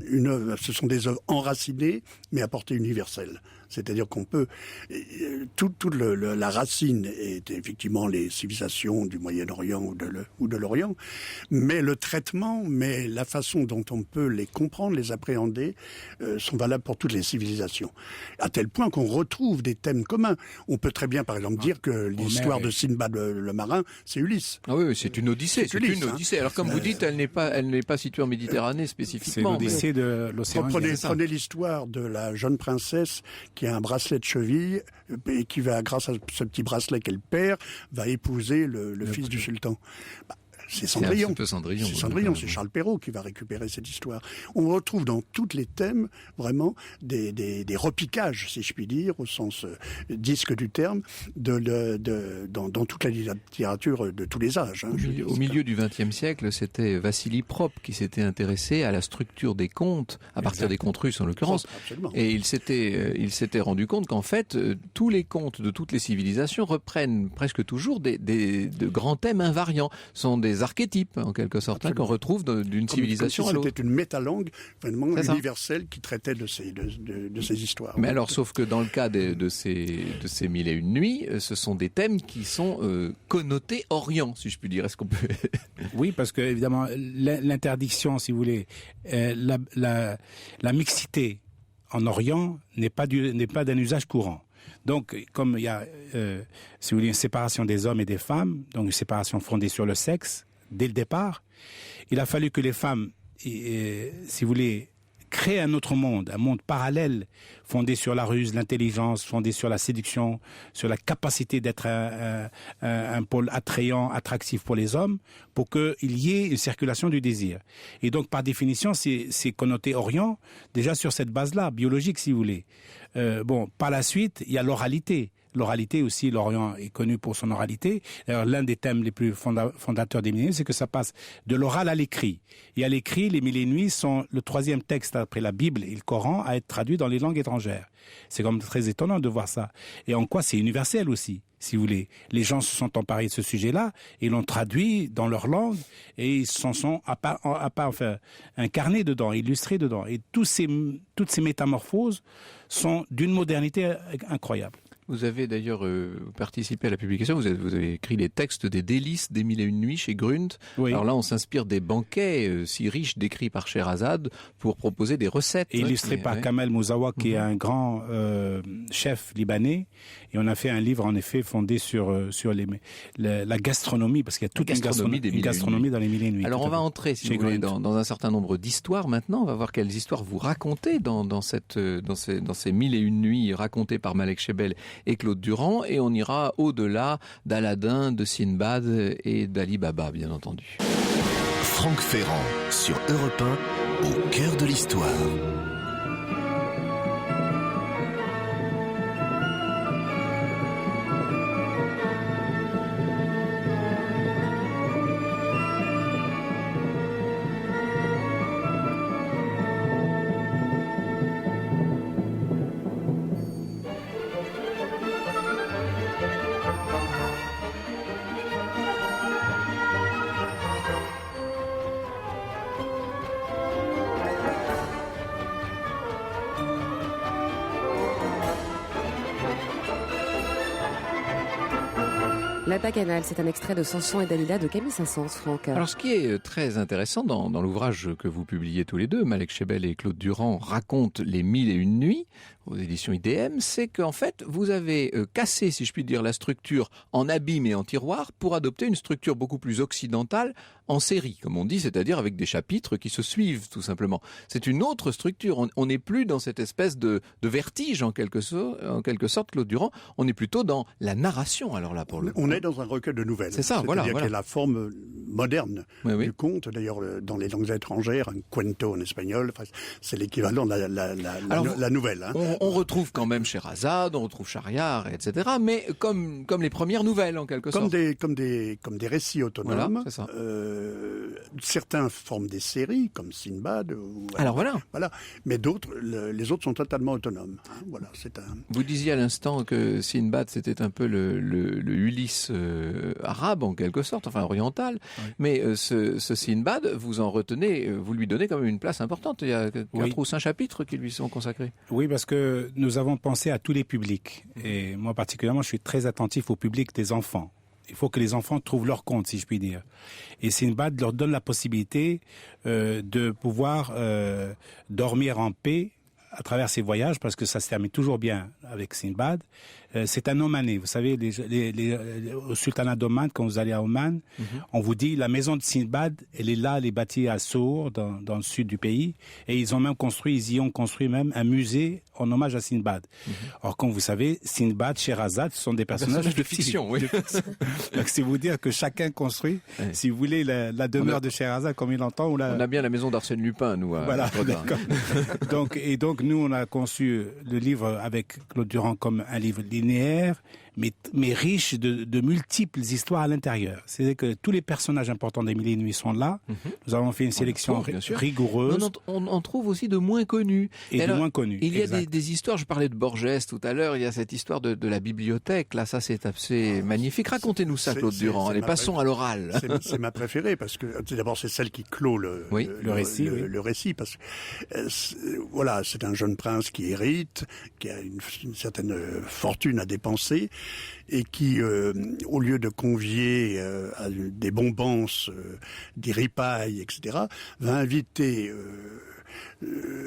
une œuvre. Ce sont des œuvres enracinées, mais à portée universelle. C'est-à-dire qu'on peut... la racine est effectivement les civilisations du Moyen-Orient ou de l'Orient, mais le traitement, mais la façon dont on peut les comprendre, les appréhender, sont valables pour toutes les civilisations. À tel point qu'on retrouve des thèmes communs. On peut très bien, par exemple, dire que l'histoire de Sinbad le marin, c'est Ulysse. Ah oui, c'est une odyssée. C'est une odyssée. Alors comme vous dites, elle n'est pas située en Méditerranée spécifiquement. C'est l'odyssée de l'océan. Prenez l'histoire de la jeune princesse qui a un bracelet de cheville et qui va, grâce à ce petit bracelet qu'elle perd, va épouser le fils du sultan. C'est Cendrillon. C'est Charles Perrault qui va récupérer cette histoire. On retrouve dans tous les thèmes vraiment des repiquages, si je puis dire, au sens disque du terme, dans toute la littérature de tous les âges. Hein, au milieu du XXe siècle, c'était Vassili Prop qui s'était intéressé à la structure des contes, à partir des contes russes en l'occurrence. Absolument. Et il s'était rendu compte qu'en fait, tous les contes de toutes les civilisations reprennent presque toujours de grands thèmes invariants. Sont des archétypes, en quelque sorte, qu'on retrouve d'une civilisation à l'autre. C'était une métalangue vraiment universelle qui traitait de ces histoires. Mais alors, sauf que dans le cas de ces Mille et une nuits, ce sont des thèmes qui sont connotés Orient, si je puis dire. Est-ce qu'on peut... Oui, parce que, évidemment, l'interdiction, si vous voulez, la mixité en Orient n'est pas d'un usage courant. Donc, comme il y a, si vous voulez, une séparation des hommes et des femmes, donc une séparation fondée sur le sexe, dès le départ, il a fallu que les femmes, si vous voulez, créent un autre monde, un monde parallèle, fondé sur la ruse, l'intelligence, fondé sur la séduction, sur la capacité d'être un pôle attrayant, attractif pour les hommes, pour qu'il y ait une circulation du désir. Et donc, par définition, c'est connoté Orient, déjà sur cette base-là, biologique, si vous voulez. Par la suite, il y a l'oralité. L'oralité aussi, l'Orient est connu pour son oralité. D'ailleurs, l'un des thèmes les plus fondateurs des Mille et une nuits, c'est que ça passe de l'oral à l'écrit. Et à l'écrit, les Mille et une nuits sont le troisième texte après la Bible et le Coran à être traduit dans les langues étrangères. C'est quand même très étonnant de voir ça. Et en quoi c'est universel aussi, si vous voulez. Les gens se sont emparés de ce sujet-là et l'ont traduit dans leur langue et ils s'en sont incarnés dedans, illustrés dedans. Et toutes ces métamorphoses sont d'une modernité incroyable. Vous avez d'ailleurs participé à la publication, vous avez écrit les textes des délices des Mille et Une Nuits chez Grunt. Oui. Alors là, on s'inspire des banquets si riches décrits par Scheherazade pour proposer des recettes. Et illustré par Kamel Mouzawa, qui est un grand chef libanais. Et on a fait un livre, en effet, fondé sur la gastronomie, parce qu'il y a toute une gastronomie dans les Mille et Une Nuits. Alors on va entrer, si vous voulez, dans un certain nombre d'histoires maintenant. On va voir quelles histoires vous racontez dans ces Mille et Une Nuits racontées par Malek Chebel et Claude Durand, et on ira au-delà d'Aladin, de Sinbad et d'Ali Baba, bien entendu. Franck Ferrand sur Europe 1, au cœur de l'histoire. La Bacchanale, c'est un extrait de Samson et Dalila de Camille Saint-Saëns, Franck. Alors ce qui est très intéressant dans l'ouvrage que vous publiez tous les deux, Malek Chebel et Claude Durand racontent les Mille et Une Nuits aux éditions IDM, c'est qu'en fait vous avez cassé, si je puis dire, la structure en abîme et en tiroir pour adopter une structure beaucoup plus occidentale en série, comme on dit, c'est-à-dire avec des chapitres qui se suivent tout simplement. C'est une autre structure, on n'est plus dans cette espèce de vertige en quelque sorte, Claude Durand, on est plutôt dans la narration, alors là pour le coup. On est dans un recueil de nouvelles. C'est ça, voilà. C'est-à-dire qu'il y a la forme moderne du conte, d'ailleurs dans les langues étrangères, un cuento en espagnol, c'est l'équivalent de la nouvelle. Hein. On retrouve quand même Scheherazade, on retrouve Schahriar, etc., mais comme les premières nouvelles en quelque sorte. Comme des récits autonomes. Voilà, c'est ça. Certains forment des séries, comme Sinbad. Alors voilà. Mais d'autres, les autres sont totalement autonomes. Hein. Voilà, Vous disiez à l'instant que Sinbad, c'était un peu le Ulysse arabe, en quelque sorte, enfin oriental. Oui. Mais ce Sinbad, vous lui donnez quand même une place importante. Il y a 4 ou 5 chapitres qui lui sont consacrés. Oui, parce que nous avons pensé à tous les publics. Et moi particulièrement, je suis très attentif au public des enfants. Il faut que les enfants trouvent leur compte, si je puis dire. Et Sinbad leur donne la possibilité de pouvoir dormir en paix à travers ses voyages, parce que ça se termine toujours bien avec Sinbad. C'est un Omanais. Vous savez, au sultanat d'Oman, quand vous allez à Oman, on vous dit la maison de Sinbad, elle est là, elle est bâtie à Sour, dans le sud du pays, et ils y ont construit même un musée en hommage à Sinbad. Or, comme vous savez, Sinbad, Scheherazade, ce sont des personnages de fiction. Oui. Donc, c'est vous dire que chacun construit, si vous voulez, la demeure de Scheherazade comme il l'entend. On a bien la maison d'Arsène Lupin, nous. Voilà, d'accord. donc, nous, on a conçu le livre avec Claude Durand comme un livre linéaire, mais riche de multiples histoires à l'intérieur. C'est-à-dire que tous les personnages importants des Mille et Une Nuits sont là. Nous avons fait une sélection rigoureuse. On en trouve aussi de moins connus. Et de moins connus. Il y a des histoires, je parlais de Borges tout à l'heure, il y a cette histoire de la bibliothèque. Là, ça, c'est assez magnifique. Racontez-nous ça, Claude Durand. Allez, passons à l'oral. C'est ma préférée, parce que d'abord, c'est celle qui clôt le récit. Parce que, c'est un jeune prince qui hérite, qui a une certaine fortune à dépenser, et qui, au lieu de convier à des bombances, des ripailles, etc., va inviter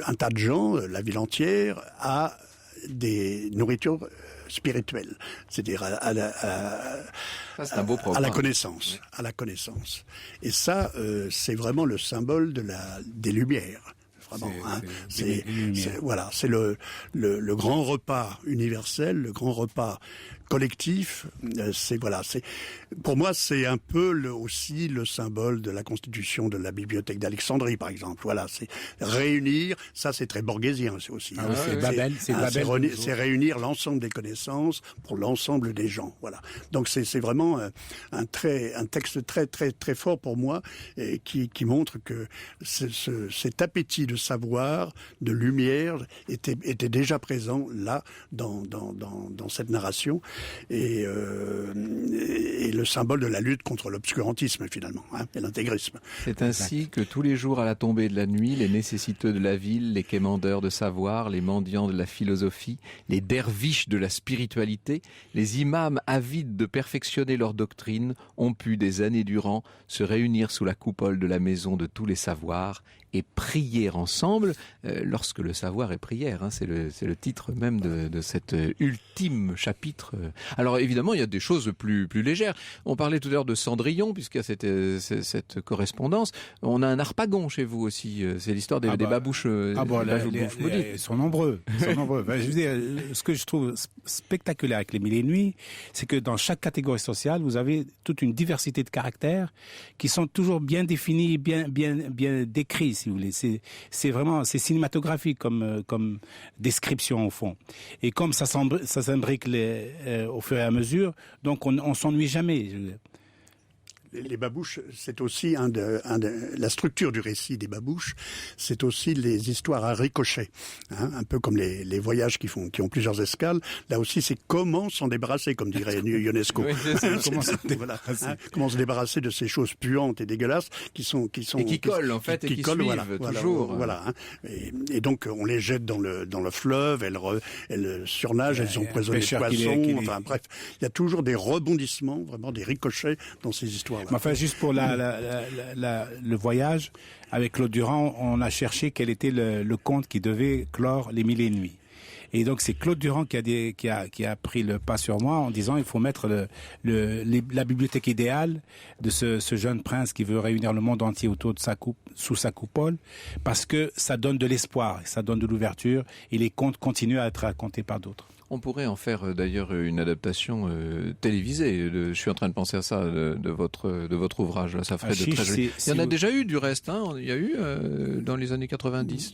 un tas de gens, la ville entière, à des nourritures spirituelles, c'est-à-dire c'est un beau programme. à la connaissance. Et ça, c'est vraiment le symbole des Lumières. Vraiment, c'est le grand repas universel, le grand repas collectif. Pour moi, c'est un peu aussi le symbole de la constitution de la bibliothèque d'Alexandrie, par exemple. Voilà, c'est réunir. Ça, c'est très borghésien aussi. C'est réunir l'ensemble des connaissances pour l'ensemble des gens. Voilà. Donc c'est vraiment un texte très très très fort pour moi, et qui montre que cet appétit de savoir, de lumière était déjà présent là dans cette narration et le symbole de la lutte contre l'obscurantisme finalement, et l'intégrisme. C'est ainsi que tous les jours à la tombée de la nuit, les nécessiteux de la ville, les quémandeurs de savoir, les mendiants de la philosophie, les derviches de la spiritualité, les imams avides de perfectionner leur doctrine ont pu des années durant se réunir sous la coupole de la maison de tous les savoirs et prier ensemble lorsque le savoir est prière. C'est le titre même de cet ultime chapitre. Alors évidemment, il y a des choses plus légères. On parlait tout à l'heure de Cendrillon, puisqu'il y a cette correspondance. On a un harpagon chez vous aussi. C'est l'histoire des babouches. Ils sont nombreux. Je veux dire, ce que je trouve spectaculaire avec les Mille et une Nuits, c'est que dans chaque catégorie sociale, vous avez toute une diversité de caractères qui sont toujours bien définis, bien décrits, si vous voulez. C'est vraiment cinématographique comme description au fond. Et comme ça s'imbrique au fur et à mesure, donc on s'ennuie jamais. Les babouches, c'est aussi la structure du récit des babouches, c'est aussi les histoires à ricochet, un peu comme les voyages qui ont plusieurs escales. Là aussi, c'est comment s'en débarrasser, comme dirait Ionesco. Oui, comment se débarrasser de ces choses puantes et dégueulasses qui collent en fait et qui suivent toujours. Et donc on les jette dans le fleuve, elles surnagent, elles ont poisonné les poissons. Enfin bref, il y a toujours des rebondissements, vraiment des ricochets dans ces histoires. Mais enfin, juste pour le voyage, avec Claude Durand, on a cherché quel était le conte qui devait clore les Mille et une Nuits. Et donc c'est Claude Durand qui a pris le pas sur moi en disant il faut mettre la bibliothèque idéale de ce jeune prince qui veut réunir le monde entier sous sa coupole, parce que ça donne de l'espoir, ça donne de l'ouverture et les contes continuent à être racontés par d'autres. On pourrait en faire d'ailleurs une adaptation télévisée. Je suis en train de penser à ça de votre ouvrage. Là, ça ferait de très joli. Il y en a déjà eu du reste. Il y a eu dans les années 90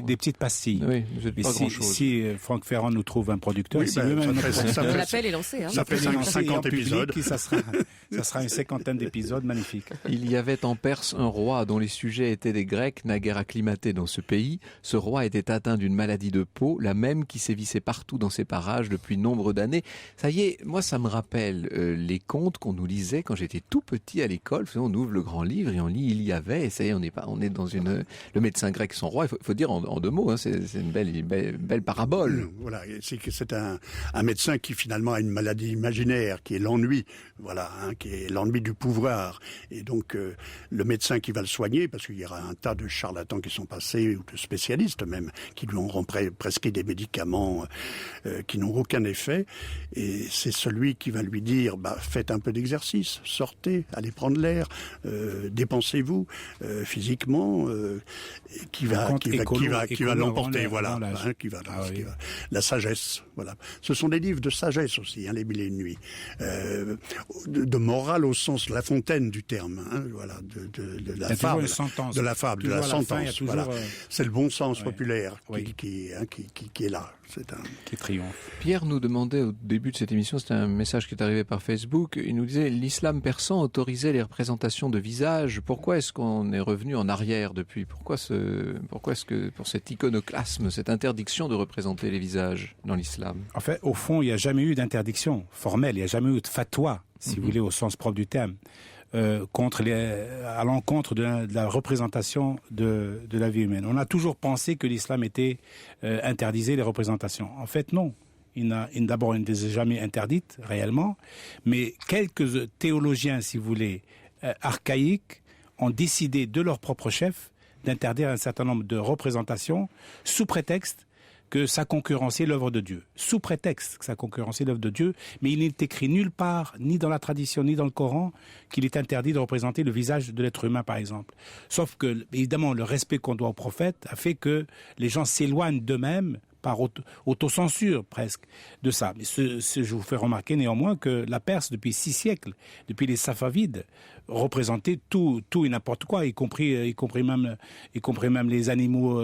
des petites pastilles. Oui, pas grand-chose. Si Franck Ferrand nous trouve un producteur, l'appel est lancé. Ça fait 50 épisodes. Ça sera une cinquantaine d'épisodes magnifiques. Il y avait en Perse un roi dont les sujets étaient des Grecs naguère acclimatés dans ce pays. Ce roi était atteint d'une maladie de peau, la même qui sévissait partout dans ces parages depuis nombre d'années. Ça y est, moi ça me rappelle les contes qu'on nous lisait quand j'étais tout petit à l'école. On ouvre le grand livre et on lit il y avait, et ça y est, on est dans le médecin grec son roi. Il faut dire en deux mots, c'est une belle parabole. Voilà, c'est un médecin qui finalement a une maladie imaginaire qui est l'ennui, qui est l'ennui du pouvoir. Et donc le médecin qui va le soigner, parce qu'il y aura un tas de charlatans qui sont passés, ou de spécialistes même, qui lui auront prescrit des médicaments qui n'ont aucun effet, et c'est celui qui va lui dire faites un peu d'exercice, sortez, allez prendre l'air, dépensez-vous physiquement, qui va l'emporter, la sagesse, Ce sont des livres de sagesse aussi, les Mille et une Nuits, de morale au sens La Fontaine du terme, de la fable, de la sentence. C'est le bon sens populaire qui est là. Qui triomphe. Pierre nous demandait au début de cette émission, c'était un message qui est arrivé par Facebook, il nous disait l'islam persan autorisait les représentations de visages. Pourquoi est-ce qu'on est revenu en arrière depuis ? Pourquoi est-ce que pour cet iconoclasme, cette interdiction de représenter les visages dans l'islam ? En fait, au fond, il n'y a jamais eu d'interdiction formelle, il n'y a jamais eu de fatwa, si vous voulez, au sens propre du terme. À l'encontre de la représentation de la vie humaine. On a toujours pensé que l'islam interdisait les représentations. En fait, non. D'abord, il ne les a jamais interdites, réellement, mais quelques théologiens, si vous voulez, archaïques, ont décidé de leur propre chef d'interdire un certain nombre de représentations sous prétexte que ça concurrençait l'œuvre de Dieu. Sous prétexte que ça concurrençait l'œuvre de Dieu, mais il n'est écrit nulle part, ni dans la tradition, ni dans le Coran, qu'il est interdit de représenter le visage de l'être humain, par exemple. Sauf que, évidemment, le respect qu'on doit au prophète a fait que les gens s'éloignent d'eux-mêmes par autocensure presque de ça. Mais je vous fais remarquer néanmoins que la Perse, depuis 6 siècles, depuis les Safavides, représentait tout et n'importe quoi, y compris même les animaux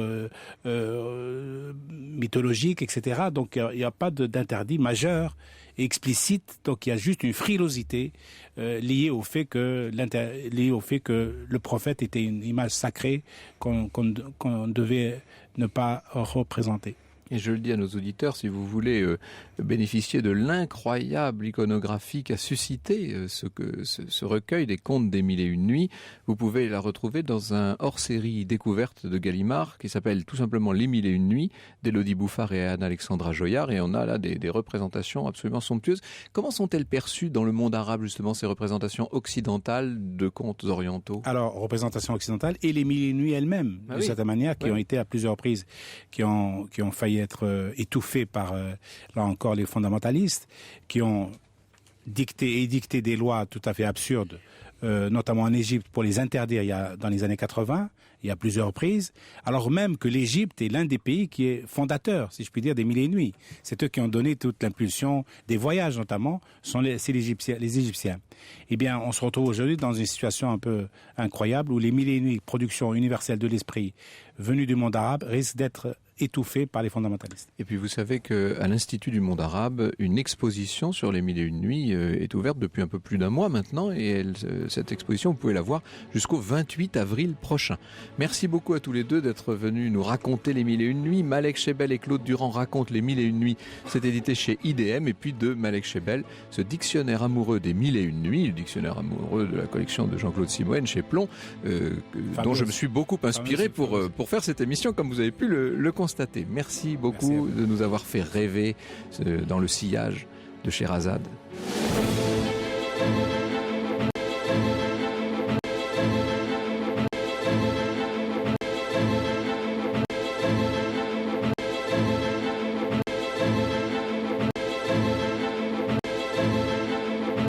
mythologiques, etc. Donc il n'y a pas d'interdit majeur et explicite. Donc il y a juste une frilosité liée au fait que le prophète était une image sacrée qu'on devait ne pas représenter. Et je le dis à nos auditeurs, si vous voulez bénéficier de l'incroyable iconographie qu'a suscité ce recueil des contes des Mille et Une Nuits, vous pouvez la retrouver dans un hors-série découverte de Gallimard qui s'appelle tout simplement Les Mille et Une Nuits d'Élodie Bouffard et Anne-Alexandra Joyard. Et on a là des représentations absolument somptueuses. Comment sont-elles perçues dans le monde arabe, justement, ces représentations occidentales de contes orientaux? Alors, représentations occidentales et Les Mille et Une Nuits elles-mêmes, de certaine manière, qui ont été à plusieurs reprises, qui ont failli être étouffés par, là encore, les fondamentalistes, qui ont édicté des lois tout à fait absurdes, notamment en Égypte, pour les interdire dans les années 80, il y a plusieurs reprises, alors même que l'Égypte est l'un des pays qui est fondateur, si je puis dire, des Mille et Une Nuits. C'est eux qui ont donné toute l'impulsion des voyages, notamment, c'est les Égyptiens. Eh bien, on se retrouve aujourd'hui dans une situation un peu incroyable où les Mille et Une Nuits, production universelle de l'esprit, venue du monde arabe, risquent d'être étouffé par les fondamentalistes. Et puis vous savez qu'à l'Institut du monde arabe, une exposition sur les Mille et Une Nuits est ouverte depuis un peu plus d'un mois maintenant, et cette exposition, vous pouvez la voir jusqu'au 28 avril prochain. Merci beaucoup à tous les deux d'être venus nous raconter les Mille et Une Nuits. Malek Chebel et Claude Durand racontent les Mille et Une Nuits. C'est édité chez IDM, et puis de Malek Chebel, ce dictionnaire amoureux des Mille et Une Nuits, le dictionnaire amoureux de la collection de Jean-Claude Simoën chez Plon, dont je me suis beaucoup inspiré pour faire cette émission, comme vous avez pu le constater. Merci beaucoup de nous avoir fait rêver dans le sillage de Scheherazade.